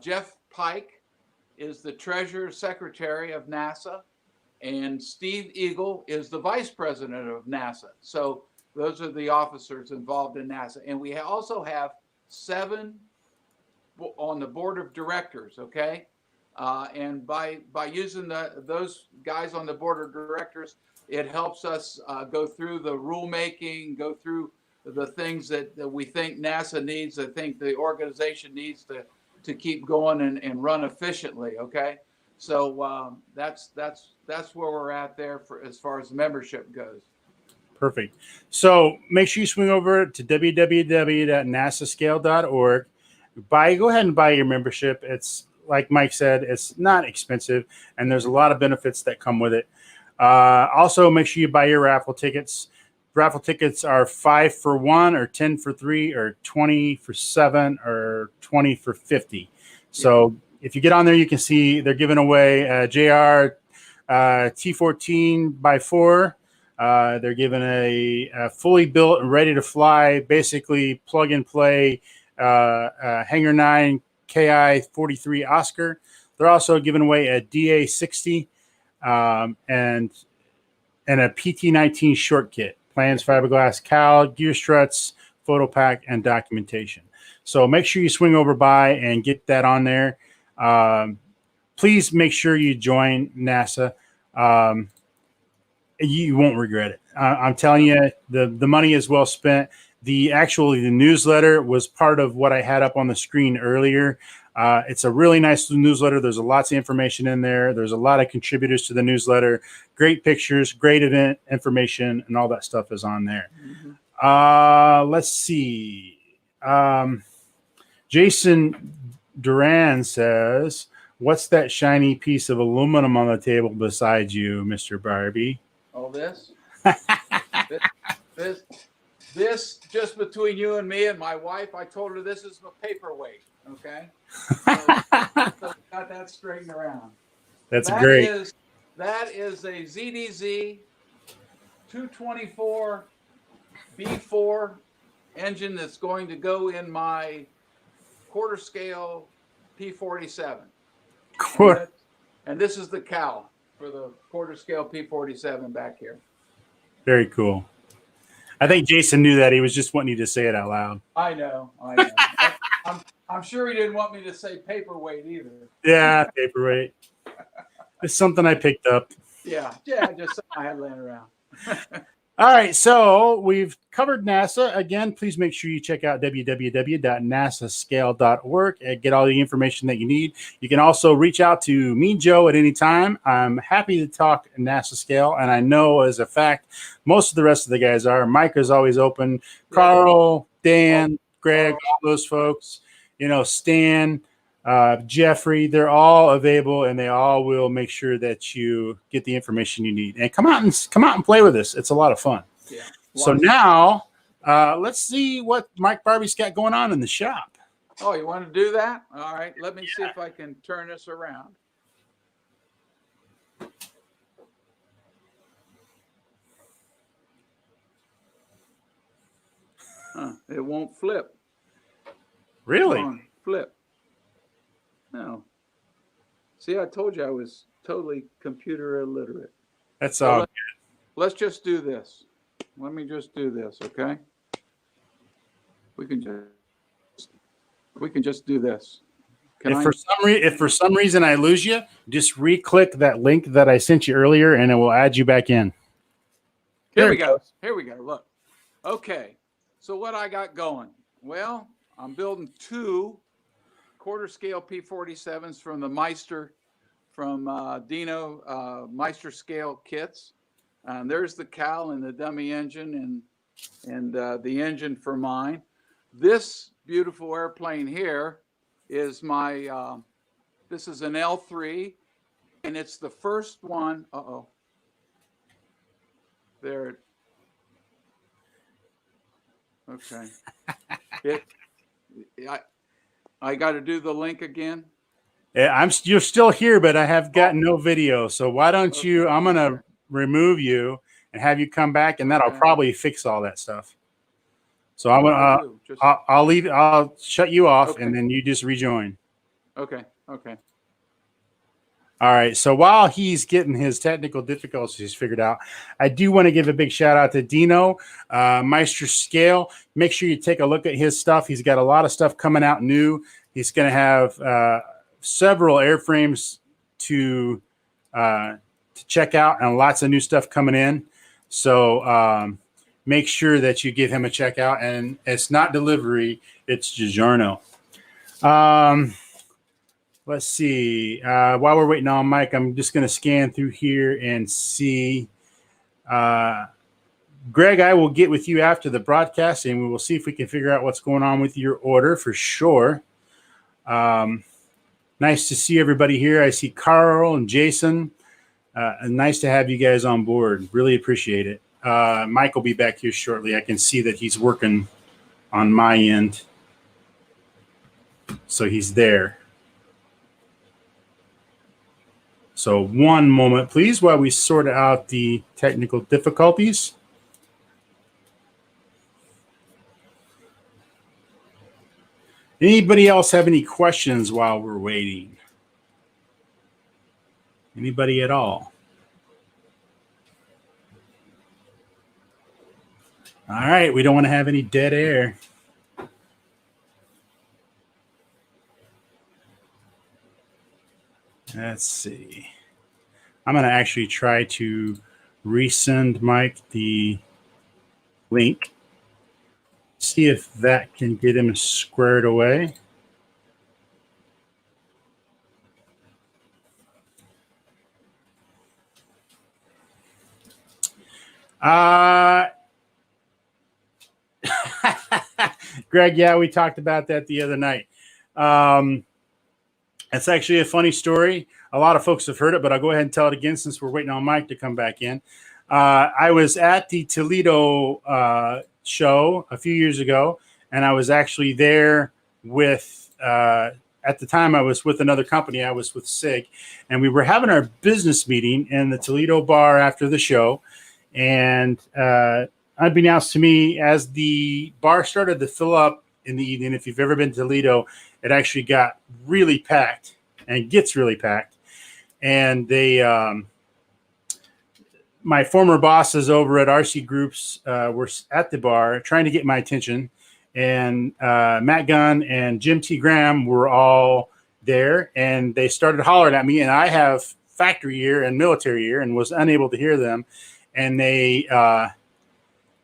Jeff Pike is the Treasurer Secretary of NASA, and Steve Eagle is the Vice President of NASA. So those are the officers involved in NASA, and we also have 7 on the board of directors, okay? And by using those guys on the board of directors, it helps us go through the rulemaking, go through the things that we think NASA needs, I think the organization needs to keep going and run efficiently, okay? So that's where we're at there for as far as membership goes. Perfect. So make sure you swing over to www.nasascale.org. Go ahead and buy your membership. It's like Mike said, it's not expensive, and there's a lot of benefits that come with it. Also, make sure you buy your raffle tickets. Raffle tickets are 5 for 1, or 10 for 3, or 20 for 7, or 20 for 50. So if you get on there, you can see they're giving away a JR T14x4. They're giving a fully built and ready to fly, basically plug and play Hangar 9 KI 43 Oscar. They're also giving away a DA 60 and a PT 19 short kit, plans, fiberglass cowl, gear struts, photo pack, and documentation. So make sure you swing over by and get that on there. Please make sure you join NASA. You won't regret it. I'm telling you, the money is well spent. The newsletter was part of what I had up on the screen earlier. It's a really nice newsletter. There's lots of information in there. There's a lot of contributors to the newsletter. Great pictures, great event information, and all that stuff is on there. Let's see. Jason Duran says, "What's that shiny piece of aluminum on the table beside you, Mr. Barbee?" Oh, this? This, just between you and me and my wife, I told her this is a paperweight. Okay. So got that straightened around. That's great. That is a ZDZ 224 B4 engine that's going to go in my quarter scale P47. And this is the cowl for the quarter scale P47 back here. Very cool. I think Jason knew that. He was just wanting you to say it out loud. I know. I'm sure he didn't want me to say paperweight either. Yeah, paperweight. It's something I picked up. Yeah, just something I had laying around. All right, so we've covered NASA. Again, please make sure you check out www.nasascale.org and get all the information that you need. You can also reach out to me, Joe, at any time. I'm happy to talk NASA scale, and I know as a fact, most of the rest of the guys are. Mike is always open. Carl, Dan, Greg, all those folks, Stan, Jeffrey, they're all available, and they all will make sure that you get the information you need. And come out and play with us. It's a lot of fun. Yeah. So now let's see what Mike Barbee's got going on in the shop. Oh, you want to do that? All right. Let me see if I can turn this around. It won't flip. Really? Come on, flip. No. See, I told you I was totally computer illiterate. That's all. Let's just do this. Let me just do this, okay? We can just do this. If for some reason I lose you, just re-click that link that I sent you earlier, and it will add you back in. Here we go. Look. Okay. So what I got going? Well, I'm building 2 quarter scale P47s from the Meister, from Dino Meister scale kits. And there's the cowl and the dummy engine and the engine for mine. This beautiful airplane here is my, this is an L3, and it's the first one. There. Okay. I got to do the link again. Yeah, you're still here, but I have got no video. So why don't you? I'm gonna remove you and have you come back, and that'll probably fix all that stuff. So I'm gonna. I'll leave. I'll shut you off, and then you just rejoin. Okay. All right. So while he's getting his technical difficulties figured out, I do want to give a big shout out to Dino Meister Scale. Make sure you take a look at his stuff. He's got a lot of stuff coming out new. He's going to have several airframes to check out, and lots of new stuff coming in. So make sure that you give him a check out. And it's not delivery; it's DiGiorno. Let's see. While we're waiting on Mike, I'm just going to scan through here and see. Greg, I will get with you after the broadcast, and we will see if we can figure out what's going on with your order for sure. Nice to see everybody here. I see Carl and Jason. Nice to have you guys on board. Really appreciate it. Mike will be back here shortly. I can see that he's working on my end. So he's there. So one moment, please, while we sort out the technical difficulties. Anybody else have any questions while we're waiting? Anybody at all? All right, we don't want to have any dead air. Let's see. I'm going to actually try to resend Mike the link. See if that can get him squared away. Greg, yeah, we talked about that the other night. It's actually a funny story. A lot of folks have heard it, but I'll go ahead and tell it again since we're waiting on Mike to come back in. I was at the Toledo show a few years ago, and I was actually there with, at the time, I was with another company. I was with SIG, and we were having our business meeting in the Toledo bar after the show. And unbeknownst to me, as the bar started to fill up in the evening, if you've ever been to Toledo, it actually got really packed and gets really packed. And they, my former bosses over at RC Groups were at the bar trying to get my attention. And Matt Gunn and Jim T. Graham were all there, and they started hollering at me. And I have factory ear and military ear and was unable to hear them. And they,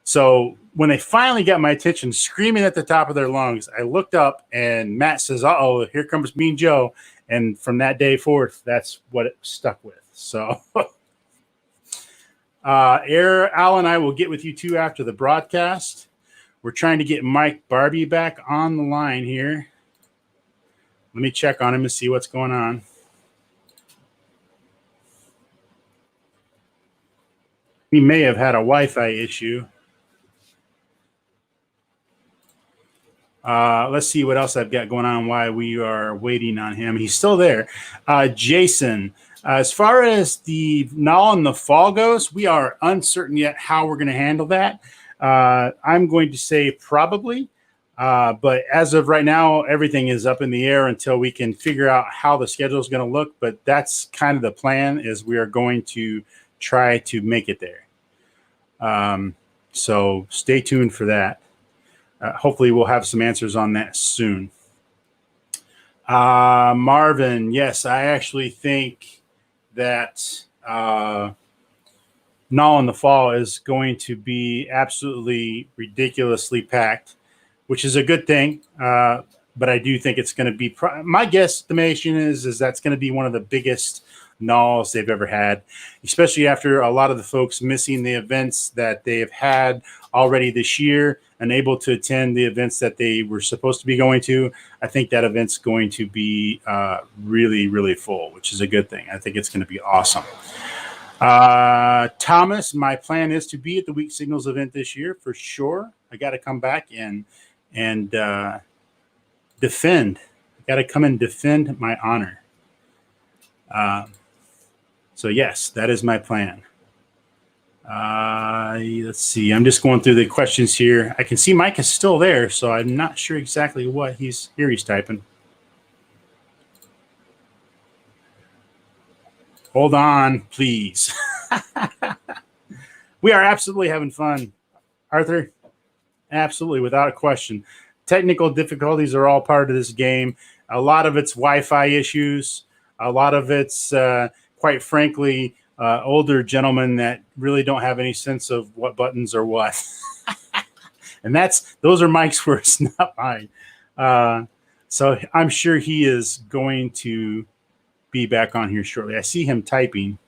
so when they finally got my attention, screaming at the top of their lungs, I looked up and Matt says, "Uh-oh, here comes Mean Joe." And from that day forth, that's what it stuck with. So Al and I will get with you too after the broadcast. We're trying to get Mike Barbee back on the line here. Let me check on him and see what's going on. He may have had a Wi-Fi issue. Let's see what else I've got going on while we are waiting on him. He's still there. Jason, as far as the null in the fall goes, we are uncertain yet how we're going to handle that. I'm going to say probably, but as of right now, everything is up in the air until we can figure out how the schedule is going to look. But that's kind of the plan, is we are going to try to make it there. So stay tuned for that. Hopefully we'll have some answers on that soon. Marvin, yes, I actually think that Null in the fall is going to be absolutely ridiculously packed, which is a good thing. But I do think it's going to be, my guesstimation is that's going to be one of the biggest nulls they've ever had, especially after a lot of the folks missing the events that they have had already this year, unable to attend the events that they were supposed to be going to. I think that event's going to be really, really full, which is a good thing. I think it's going to be awesome. Thomas, my plan is to be at the Weak Signals event this year for sure. I got to come back and defend. I got to come and defend my honor. So yes, that is my plan. Let's see. I'm just going through the questions here. I can see Mike is still there, so I'm not sure exactly what he's typing. Hold on, please. We are absolutely having fun, Arthur. Absolutely, without a question. Technical difficulties are all part of this game. A lot of it's Wi-Fi issues. A lot of it's, quite frankly, older gentlemen that really don't have any sense of what buttons are what. And those are Mike's words, not mine. So I'm sure he is going to be back on here shortly. I see him typing.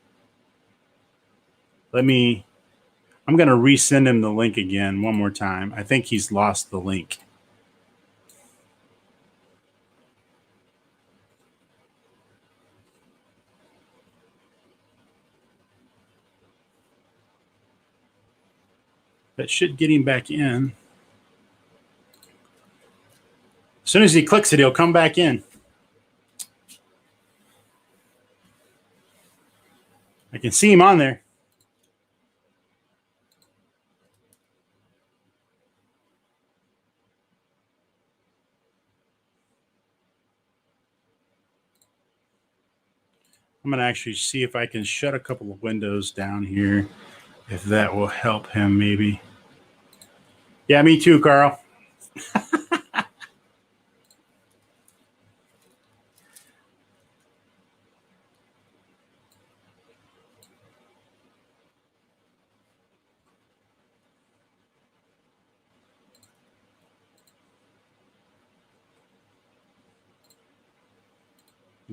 I'm going to resend him the link again one more time. I think he's lost the link. That should get him back in. As soon as he clicks it, he'll come back in. I can see him on there. I'm going to actually see if I can shut a couple of windows down here, if that will help him maybe. Yeah, me too, Carl.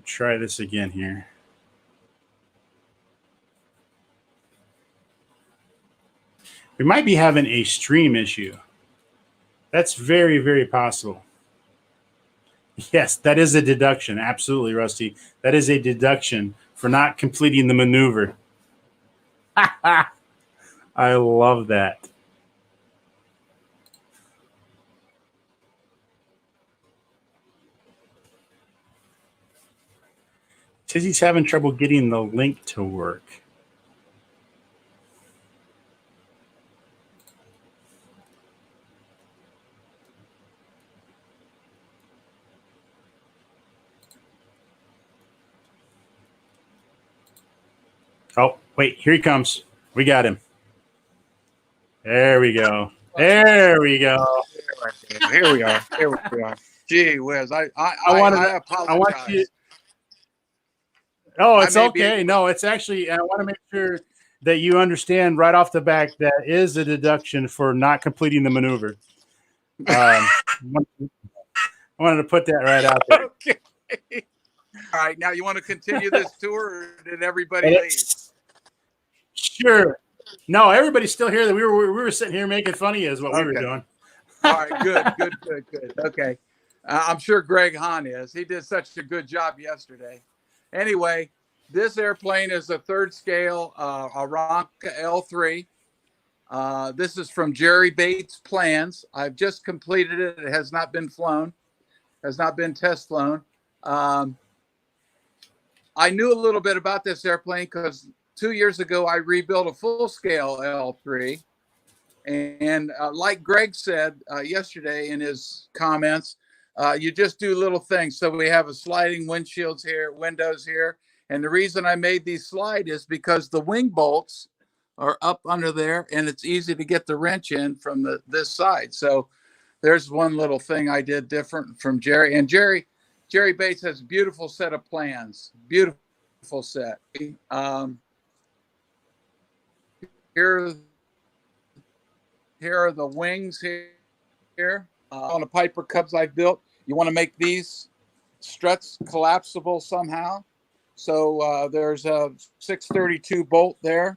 Try this again here. We might be having a stream issue. That's very, very possible. Yes, that is a deduction. Absolutely, Rusty. That is a deduction for not completing the maneuver. I love that. Says he's having trouble getting the link to work. Oh, wait, here he comes. We got him. There we go. There we go. Here we are. Here we are. Gee whiz. I apologize. I want you. Oh, it's okay. No, it's actually, I want to make sure that you understand right off the back that is a deduction for not completing the maneuver. I wanted to put that right out there. Okay. All right. Now, you want to continue this tour, or did everybody leave? Sure. No, everybody's still here. We were sitting here making fun of you is what we were doing. All right. Good. Okay. I'm sure Greg Hahn is. He did such a good job yesterday. Anyway, this airplane is a third scale Aeromodelers L3. This is from Jerry Bates' plans. I've just completed it. It has not been flown, has not been test flown. I knew a little bit about this airplane because 2 years ago I rebuilt a full scale L3. And like Greg said yesterday in his comments, you just do little things. So we have a sliding windshields here, windows here. And the reason I made these slide is because the wing bolts are up under there and it's easy to get the wrench in from this side. So there's one little thing I did different from Jerry. And Jerry Bates has a beautiful set of plans. Beautiful set. Here are the wings here. On the Piper Cubs I've built, you want to make these struts collapsible somehow. So there's a 632 bolt there,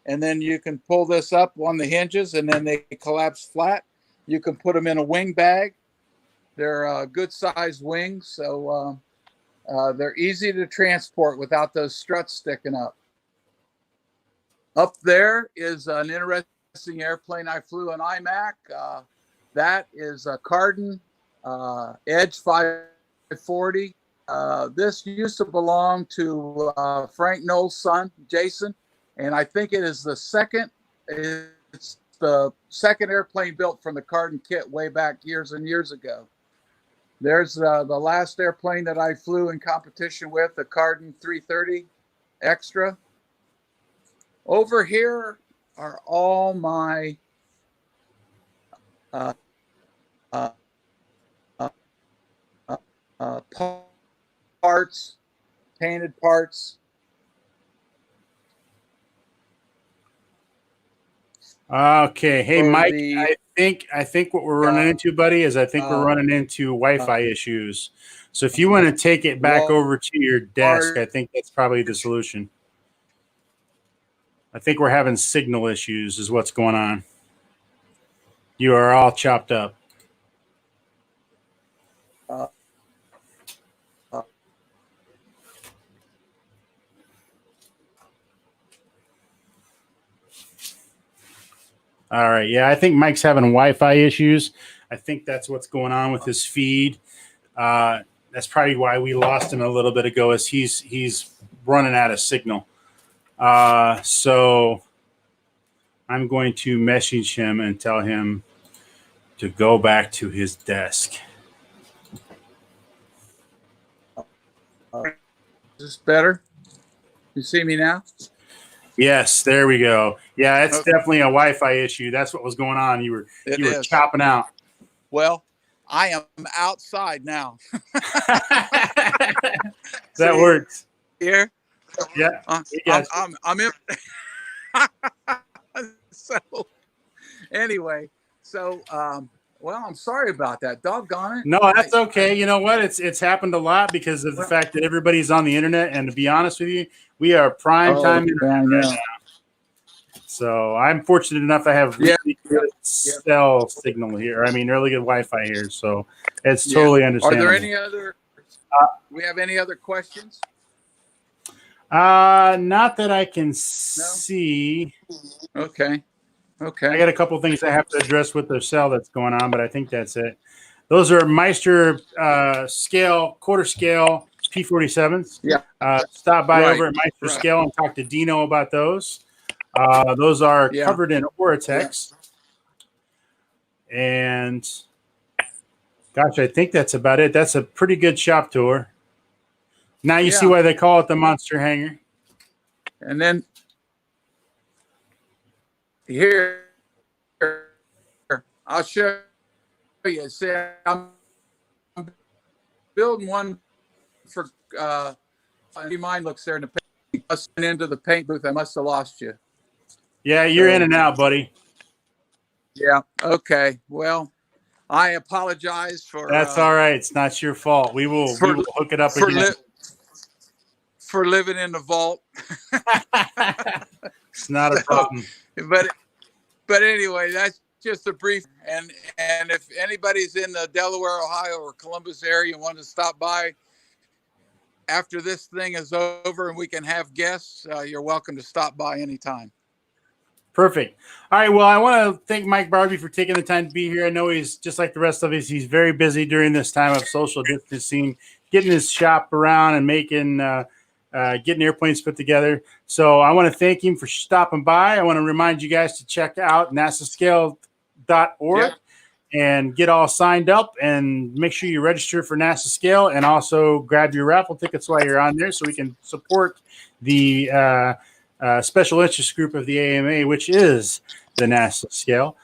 and then you can pull this up on the hinges, and then they collapse flat. You can put them in a wing bag. They're good sized wings, so they're easy to transport without those struts sticking up. Up there is an interesting airplane I flew an IMAC. That is a Carden Edge 540. This used to belong to Frank Knoll's son, Jason, and I think it is the second. It's the second airplane built from the Carden kit way back years and years ago. There's the last airplane that I flew in competition with, the Carden 330 Extra. Over here are all my parts, painted parts. Okay. Hey, Mike, I think what we're running into, buddy, is I think we're running into Wi-Fi issues. So if you want to take it back over to your desk, I think that's probably the solution. I think we're having signal issues is what's going on. You are all chopped up. All right. Yeah, I think Mike's having Wi-Fi issues. I think that's what's going on with his feed. That's probably why we lost him a little bit ago, is he's running out of signal. So I'm going to message him and tell him to go back to his desk. Is this better? You see me now? Yes, there we go. Yeah, it's definitely a Wi-Fi issue. That's what was going on. You were chopping out. Well, I am outside now. That works. Here? Yeah. I'm in. So anyway, Well, I'm sorry about that. Doggone it. No, that's okay. You know what? It's happened a lot because of the fact that everybody's on the internet. And to be honest with you, we are prime time internet right now. So I'm fortunate enough I have really good cell signal here. I mean, really good Wi-Fi here. So it's totally understandable. Are there any other? We have any other questions? Not that I can see. Okay. I got a couple things I have to address with the cell that's going on, but I think that's it. Those are Meister scale, quarter scale P47s. Yeah. Stop by over at Meister Scale and talk to Dino about those. Those are covered in Oratex. And gosh, I think that's about it. That's a pretty good shop tour. Now you see why they call it the Monster Hanger. And then here, I'll show you. See, I'm building one for mine looks there in the paint. I went into the paint booth. I must have lost you. Yeah, you're in and out, buddy. Yeah. Okay. Well, I apologize for. That's all right. It's not your fault. We will hook it up again. For living in the vault. It's not a problem. But anyway, that's just a brief. And if anybody's in the Delaware, Ohio, or Columbus area and want to stop by after this thing is over and we can have guests, you're welcome to stop by anytime. Perfect. All right. Well, I want to thank Mike Barbee for taking the time to be here. I know he's just like the rest of us. He's very busy during this time of social distancing, getting his shop around and making getting airplanes put together. So I want to thank him for stopping by. I want to remind you guys to check out nasascale.org and get all signed up and make sure you register for NASA Scale and also grab your raffle tickets while you're on there so we can support the special interest group of the AMA, which is the NASA Scale.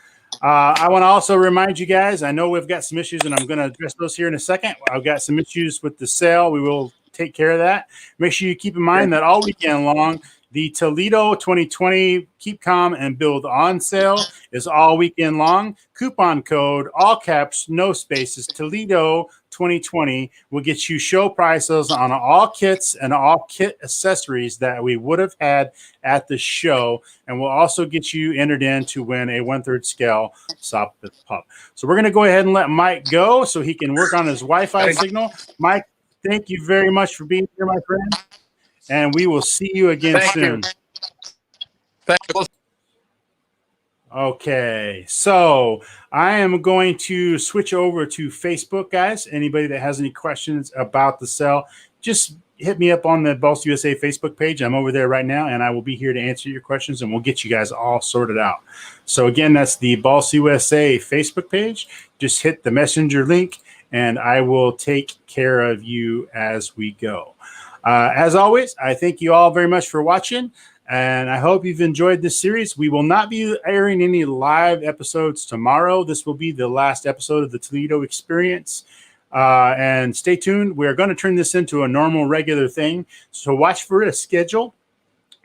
I want to also remind you guys, I know we've got some issues and I'm going to address those here in a second. I've got some issues with the sale. We will take care of that. Make sure you keep in mind that all weekend long, the Toledo 2020 Keep Calm and Build on sale is all weekend long. Coupon code, all caps, no spaces, Toledo 2020 will get you show prices on all kits and all kit accessories that we would have had at the show. And we'll also get you entered in to win a 1/3 scale soffit pup. So we're going to go ahead and let Mike go so he can work on his Wi-Fi signal. Mike, thank you very much for being here, my friend. And we will see you again soon. Thank you. Okay, so I am going to switch over to Facebook, guys. Anybody that has any questions about the cell, just hit me up on the Balsa USA Facebook page. I'm over there right now, and I will be here to answer your questions, and we'll get you guys all sorted out. So again, that's the Balsa USA Facebook page. Just hit the messenger link, and I will take care of you as we go. As always, I thank you all very much for watching, and I hope you've enjoyed this series. We will not be airing any live episodes tomorrow. This will be the last episode of the Toledo Experience. And stay tuned. We're going to turn this into a normal, regular thing. So watch for a schedule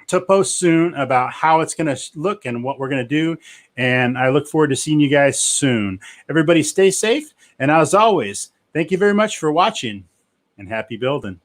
to post soon about how it's going to look and what we're going to do. And I look forward to seeing you guys soon. Everybody stay safe. And as always, thank you very much for watching and happy building.